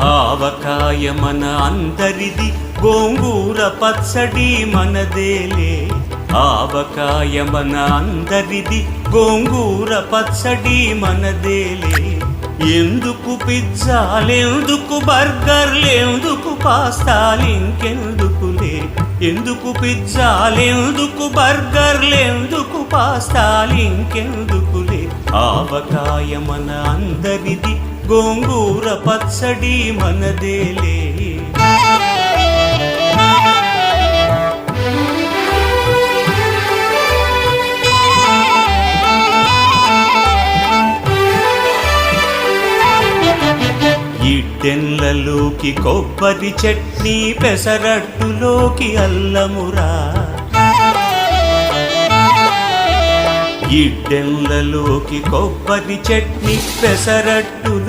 ఆవకాయ మన అందరిది, గోంగూర పచ్చడి మనదేలే. ఆవకాయ మన అందరిది, గోంగూర పచ్చడి మనదేలే. ఎందుకు పిజ్జాలెందుకు బర్గర్లెందుకు పాస్తాలింకెందుకులే. ఎందుకు పిజ్జాలెందుకు బర్గర్లెందుకు పాస్తాలింకెందుకులే. ఆవకాయ మన అందరిది, గోంగూర పచ్చడి మనదేలే. ఇడ్డెన్లలోకి కొబ్బరి చట్నీ, పెసరట్టులోకి అల్లమురా. ఇడ్డెన్లలోకి కొబ్బరి చట్నీ, పెసరట్టు